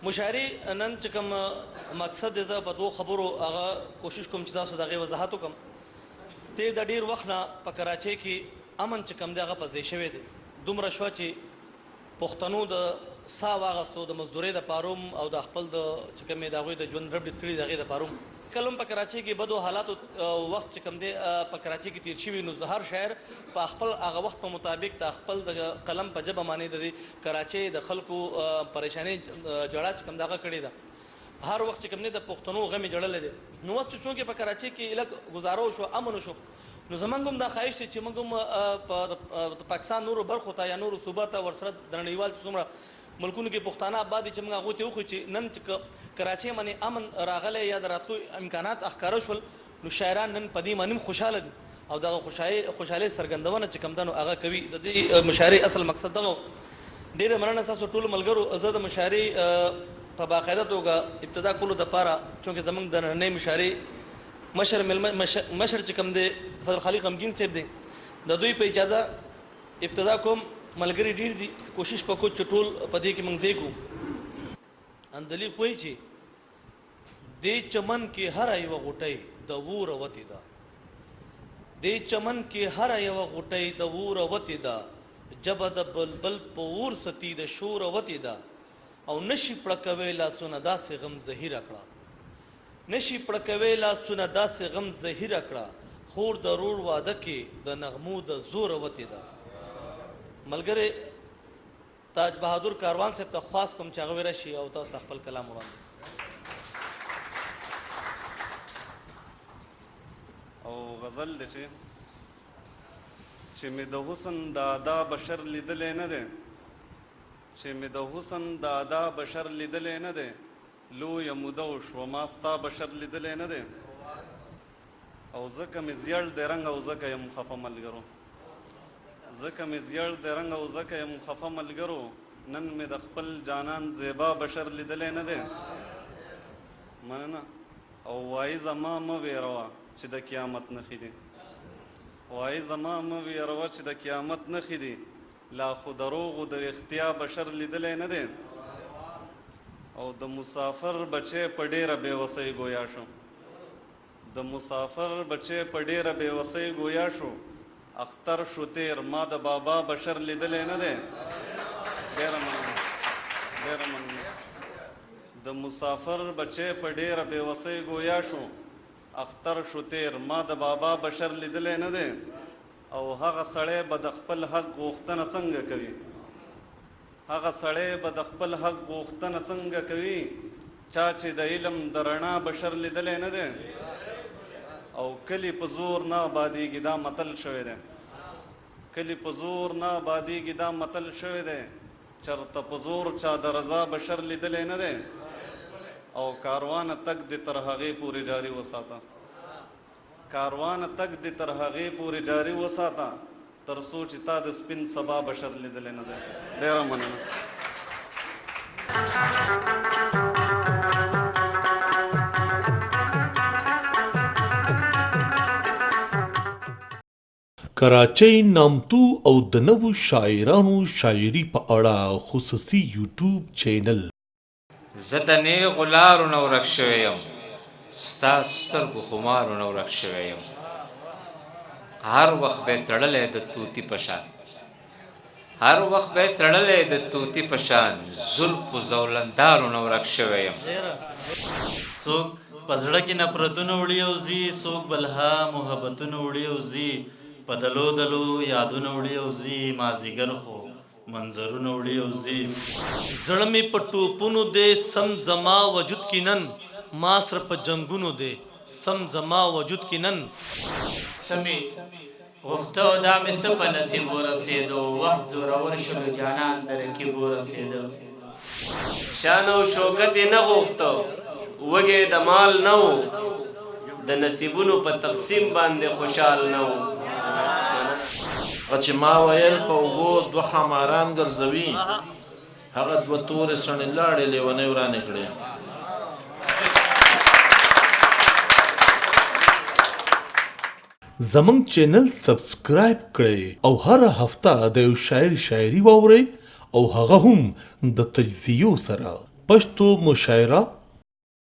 مشاعري نن چې کوم مقصد دی زه په دوه خبرو هغه کوشش کوم چې تاسو دغه وضاحت وکم. تیر د ډیر وخت نه په کراچۍ کې امن چې کوم دی هغه په ځای شوی دی. دومره شوه چې پښتنو د سا واغستو د مزدورۍ د پاروم او د خپل د چې کومې د هغوی د ژوند ربډې ستړي د هغې د پاروم کلم په کراچۍ کې بدو حالاتو وخت چې کوم دی په کراچۍ کې تیر شوي نو د هر شاعر په خپل هغه وخت په مطابق د خپل د قلم په ژبه باندې د کراچۍ د خلکو پریشانۍ جړه چې کوم دغه کړې ده هر وخت چې کوم دی د پښتنو غمې جړلی دی. نو اوس چې چونکې په کراچۍ کې لږ ګزاره وشو امن وشو نو زمونږ هم دا خواهش دی چې موږ هم په پاکستان نورو برخو ته یا نورو صوبه ته ورسره د نړیوال څومره ملکونو کې پښتانه آباد دي چې موږ هغوی ته وښیو چې نن چې کراچۍ باندې امن راغلی یا د راتلو امکانات ښکاره شول نو شاعران نن په دې باندې هم خوشحاله دي او دغه خوشحالۍ څرګندونه چې کوم ده نو هغه کوي. د دې مشاعرې اصل مقصد دغه ډېره مننه ستاسو ټولو ملګرو. زه د مشاعرې په باقاعده توګه ابتدا کولو دپاره چونکې زموږ د نننۍ مشاعرې مشر چې کوم دی فضل خالق غمګین صاحب دی د دوی په اجازه ابتدا کوم. ملګري ډېر دي کوشش وکړو چې ټول په دې کې موږ ځای کړو. اندلیق وایي چې دې چمن کې هره یوه غوټۍ د ووره وتې ده دې چمن کې هره یوه غوټۍ د ووره وتې ده ژبه د بلبل په اور ستي د شوره وتې ده او نشي پړکوی لاسونه داسې غم زهیره کړه نشي پړکوی لاسونه داسې غم زهیره کړه خور د رور واده کې د نغمو د زوره وتې ده. ملګری تاج بهادر کاروان صاحب ته خواست کوم چې هغه راشي او تاسو خپل کلام وړاندې او غزل دی چې مې د حسن د ادا بشر لیدلی نه دی چې مې د حسن د ادا بشر لیدلی نه دی لویه موده وشوه ما ستا بشر لیدلی نه دی او ځکه مې زیړ دی رنګ او ځکه یم خفه ملګرو ځکه مې زیړ دی رنګ او ځکه یم خفه ملګرو نن مې د خپل جانان زیبا بشر لیدلی نه دی مننه. او وایي زما مه ویروه چې د قیامت نښې دي وایي زما مه ویروه چې د قیامت نښې دي لا خو دروغو د اختیا بشر لیدلی نه دی او د مسافر بچی په ډېره بېوسۍ ګویا شو د مسافر بچی په ډېره بېوسۍ ګویا شو اختر شو تیر ما د بابا بشر لیدلی نه دی. ډېره مننه. د مسافر بچی په ډېره بېوسۍ ګویا شو اختر شو تیر ما د بابا بشر لیدلی نه دی او هغه سړی به د خپل حق غوښتنه څنګه کوي هغه سړی به د خپل حق غوښتنه څنګه کوي چا چې د علم د رڼا بشر لیدلی نه دی او کلی په زور نه آبادیږي دا متل شوی دی کلی په زور نه آبادیږي دا متل شوی دی چرته په زور چا د رضا بشر لیدلی نه دی او کاروانه تګ دې تر هغې پورې جاري وساته کاروانه تګ دې تر هغې پورې جاري وساته تر څو چې تا د سپین سبا بشر لیدلی نه دی. ډېره مننه. کراچۍ نامتو او د نوو شاعرانو شاعري په اړه خصوصي یوټیوب چینل. زه د نیغو لارو نه ورک شوی یم ستا سترګو خمارو نه ورک شوی یم هر وخت به تړلی د طوطي په شان هر وخت به تړلی د طوطي په شان زلفو زولندارو نه ورک شوی یم. څوک په زړه کې نفرتونه وړي او ځي څوک بلها محبتونه وړي او ځي په دلو دلو یادونه وړي او ځي مازدیګر خو منظرونه وړي او ځي زړه مې په ټوپونو دی سم زما وجود کې نن ما سره په جنګونو دی سم زما وجود کې نن سمې غوښته دا مې څه په نصیب ورسېدو وخت زورور شلو جانان د رقیب ورسېدو شان او شوکت یې نه غوښته وږی د مال نه و د نصیبونو په تقسیم باندې خوشحال نه و چې ما ویل په اوبو دوه خماران ګرځوي هغه دوه تورې سڼې لاړې لیونۍ ورانې کړې. زمونږ چینل سبسکرایب کړئ او هر هفته د یو شاعر شاعري واورئ او هغه هم د تجزیو سره. پښتو مشاعره